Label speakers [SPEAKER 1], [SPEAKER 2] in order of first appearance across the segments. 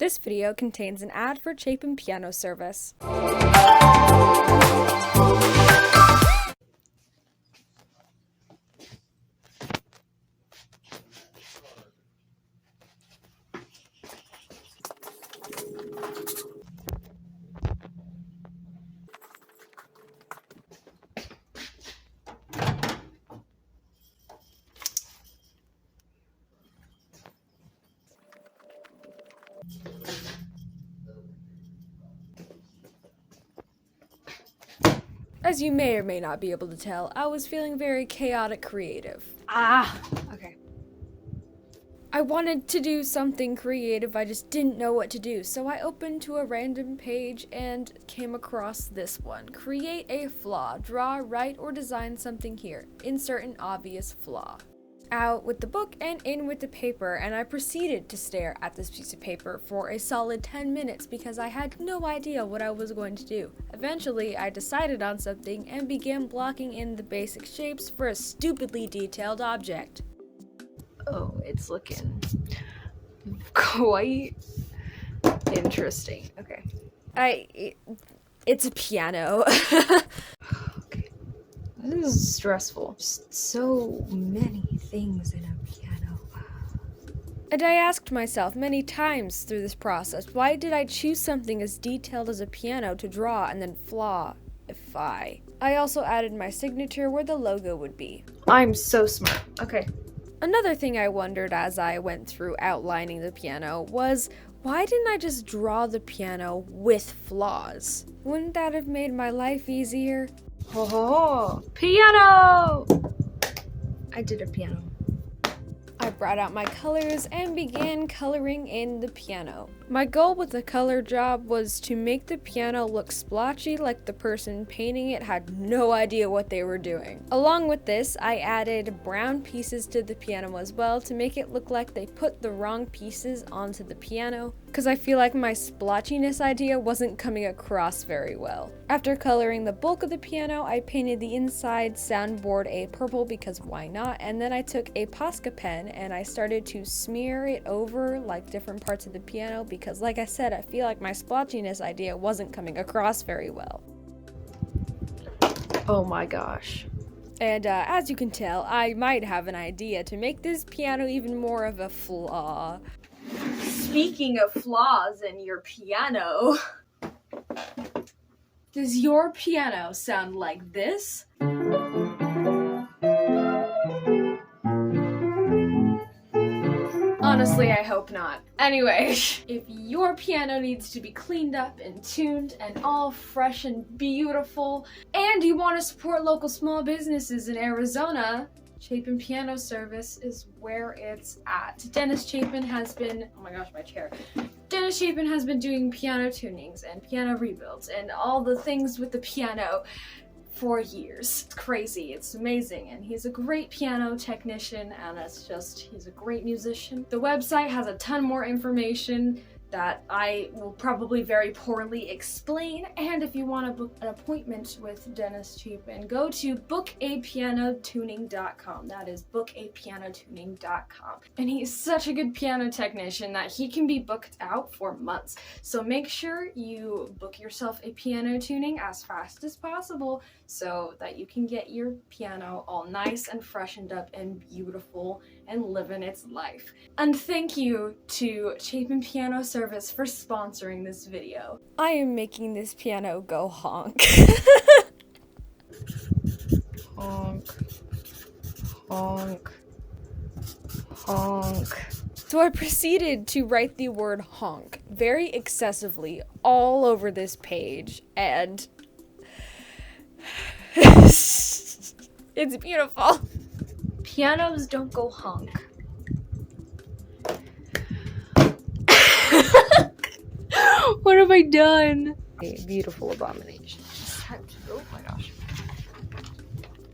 [SPEAKER 1] This video contains an ad for Chapin piano service. As you may or may not be able to tell, I was feeling very chaotic creative. Okay. I wanted to do something creative, I just didn't know what to do, so I opened to a random page and came across this one. Create a flaw. Draw, write, or design something here. Insert an obvious flaw. Out with the book and in with the paper, and I proceeded to stare at this piece of paper for a solid 10 minutes because I had no idea what I was going to do. Eventually, I decided on something and began blocking in the basic shapes for a stupidly detailed object. Oh, it's looking quite interesting. Okay. It's a piano. Okay. This is stressful. Just so many things in a piano. And I asked myself many times through this process, why did I choose something as detailed as a piano to draw and then flawify? I also added my signature where the logo would be. I'm so smart. Okay. Another thing I wondered as I went through outlining the piano was, why didn't I just draw the piano with flaws? Wouldn't that have made my life easier? Oh, piano! I did a piano. I brought out my colors and began coloring in the piano. My goal with the color job was to make the piano look splotchy, like the person painting it had no idea what they were doing. Along with this, I added brown pieces to the piano as well to make it look like they put the wrong pieces onto the piano, because I feel like my splotchiness idea wasn't coming across very well. After coloring the bulk of the piano, I painted the inside soundboard a purple because why not, and then I took a Posca pen and I started to smear it over like different parts of the piano because like I said, I feel like my splotchiness idea wasn't coming across very well. Oh my gosh. And as you can tell, I might have an idea to make this piano even more of a flaw. Speaking of flaws in your piano, does your piano sound like this? Honestly, I hope not. Anyway, if your piano needs to be cleaned up and tuned and all fresh and beautiful, and you want to support local small businesses in Arizona, Chapin Piano Service is where it's at. Dennis Chapin has been, oh my gosh, my chair. Dennis Chapin has been doing piano tunings and piano rebuilds and all the things with the piano for years. It's crazy, it's amazing, and he's a great piano technician, and he's a great musician. The website has a ton more information that I will probably very poorly explain, and if you want to book an appointment with Dennis Chapin, go to bookapianotuning.com. That is bookapianotuning.com. And he's such a good piano technician that he can be booked out for months. So make sure you book yourself a piano tuning as fast as possible so that you can get your piano all nice and freshened up and beautiful and living its life. And thank you to Chapin Piano Service for sponsoring this video. I am making this piano go honk. Honk. Honk. Honk. So I proceeded to write the word honk very excessively all over this page, and it's beautiful. Pianos don't go honk. What have I done? A beautiful abomination. Oh my gosh.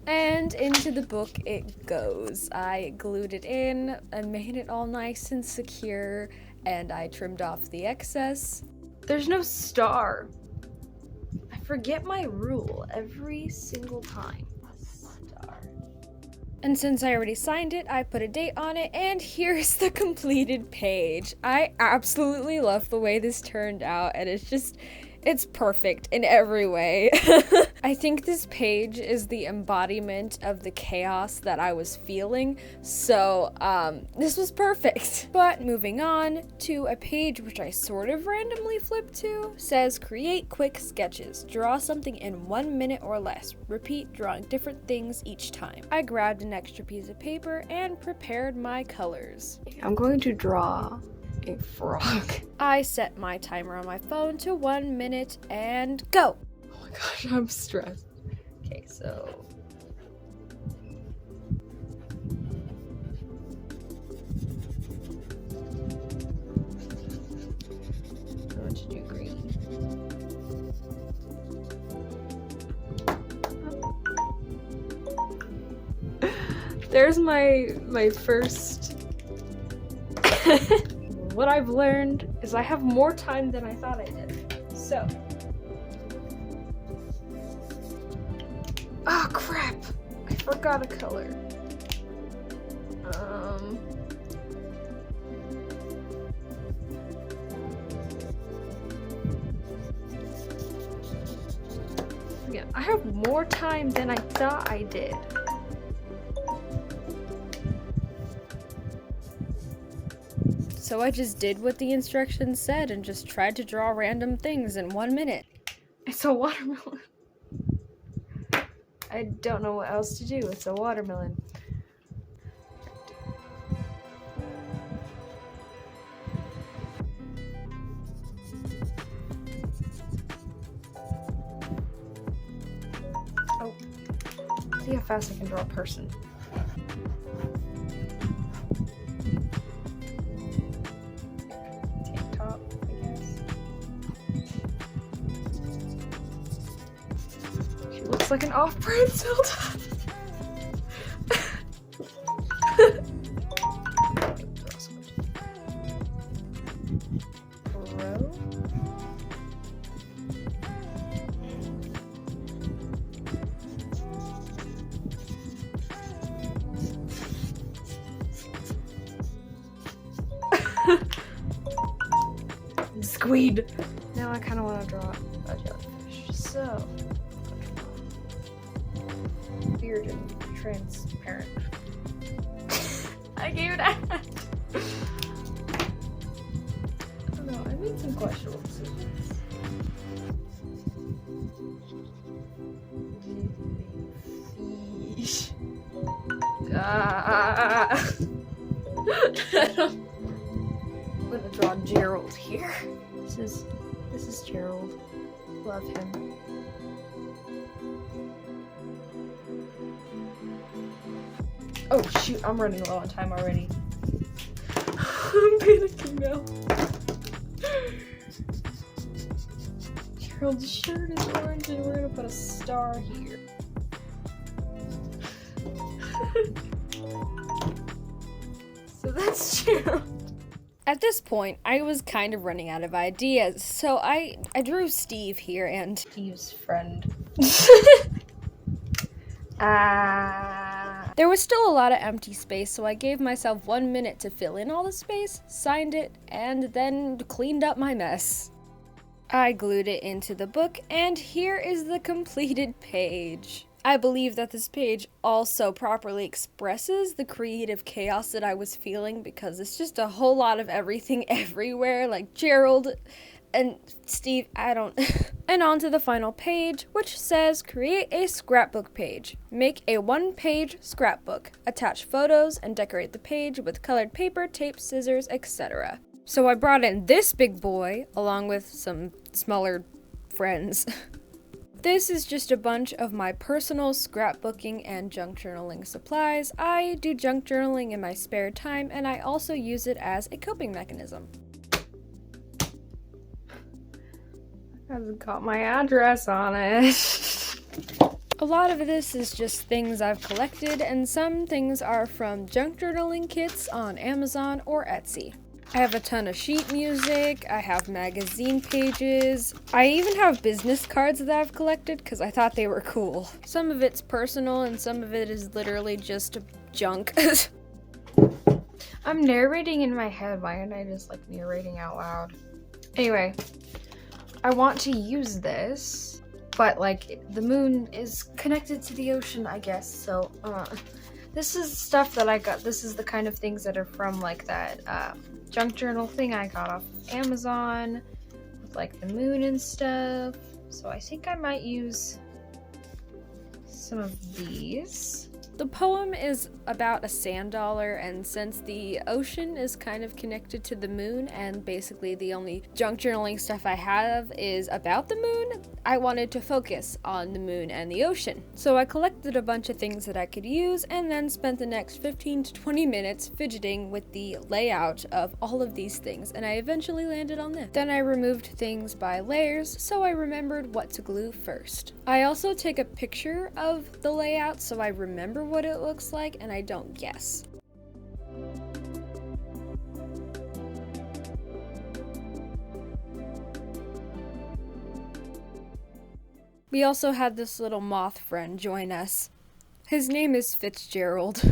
[SPEAKER 1] And into the book it goes. I glued it in and made it all nice and secure, and I trimmed off the excess. There's no star. I forget my rule every single time. And since I already signed it, I put a date on it, and here's the completed page. I absolutely love the way this turned out, and it's perfect in every way. I think this page is the embodiment of the chaos that I was feeling, so this was perfect. But moving on to a page which I sort of randomly flipped to, says create quick sketches. Draw something in 1 minute or less. Repeat drawing different things each time. I grabbed an extra piece of paper and prepared my colors.
[SPEAKER 2] I'm going to draw a frog.
[SPEAKER 1] I set my timer on my phone to 1 minute and go.
[SPEAKER 2] Oh my gosh, I'm stressed. Okay, so I'm going to do green. There's my first. What I've learned is I have more time than I thought I did. So. Oh crap! I forgot a color. Yeah, I have more time than I thought I did.
[SPEAKER 1] So I just did what the instructions said and just tried to draw random things in 1 minute.
[SPEAKER 2] It's a watermelon. I don't know what else to do. It's a watermelon. Oh. See how fast I can draw a person. Looks like an off-brand Zelda. Bro. Squid. Now I kind of want to draw a jellyfish. So. Weird and transparent. I gave it a I don't know, I made some questionable decisions. Fish. I'm gonna draw Gerald here. This is Gerald. Love him. Oh shoot, I'm running low on time already. I'm panicking now. Gerald's shirt is orange and we're gonna put a star here. So that's Gerald.
[SPEAKER 1] At this point, I was kind of running out of ideas, so I drew Steve here and
[SPEAKER 2] Steve's friend.
[SPEAKER 1] There was still a lot of empty space, so I gave myself 1 minute to fill in all the space, signed it, and then cleaned up my mess. I glued it into the book, and here is the completed page. I believe that this page also properly expresses the creative chaos that I was feeling because it's just a whole lot of everything everywhere, like Gerald and Steve, I don't... And on to the final page, which says create a scrapbook page. Make a 1-page scrapbook. Attach photos and decorate the page with colored paper, tape, scissors, etc. So I brought in this big boy along with some smaller friends. This is just a bunch of my personal scrapbooking and junk journaling supplies. I do junk journaling in my spare time and I also use it as a coping mechanism.
[SPEAKER 2] Hasn't got my address on it.
[SPEAKER 1] A lot of this is just things I've collected, and some things are from junk journaling kits on Amazon or Etsy. I have a ton of sheet music, I have magazine pages, I even have business cards that I've collected because I thought they were cool. Some of it's personal and some of it is literally just junk.
[SPEAKER 2] I'm narrating in my head. Why aren't I just like narrating out loud? Anyway, I want to use this, but like the moon is connected to the ocean, I guess. So this is stuff that I got. This is the kind of things that are from like that junk journal thing I got off of Amazon with like the moon and stuff. So I think I might use some of these.
[SPEAKER 1] The poem is about a sand dollar, and since the ocean is kind of connected to the moon, and basically the only junk journaling stuff I have is about the moon, I wanted to focus on the moon and the ocean. So I collected a bunch of things that I could use, and then spent the next 15 to 20 minutes fidgeting with the layout of all of these things, and I eventually landed on this. Then I removed things by layers, so I remembered what to glue first. I also take a picture of the layout so I remember what it looks like and I don't guess. We also had this little moth friend join us. His name is Fitzgerald.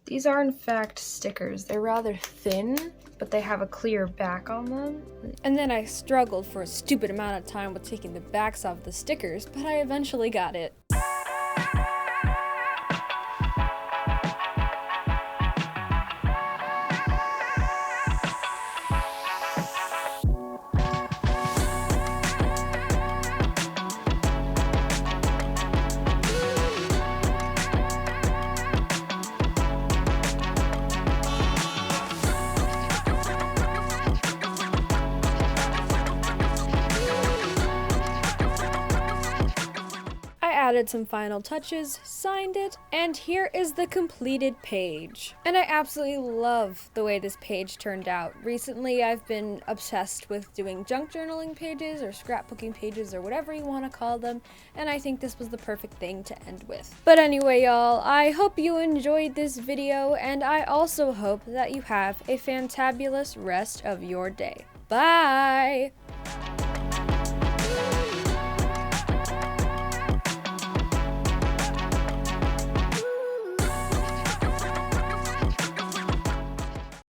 [SPEAKER 2] These are in fact stickers. They're rather thin, but they have a clear back on them.
[SPEAKER 1] And then I struggled for a stupid amount of time with taking the backs off the stickers, but I eventually got it. Added some final touches, signed it, and here is the completed page. And I absolutely love the way this page turned out. Recently, I've been obsessed with doing junk journaling pages or scrapbooking pages or whatever you want to call them, and I think this was the perfect thing to end with. But anyway, y'all, I hope you enjoyed this video, and I also hope that you have a fantabulous rest of your day. Bye!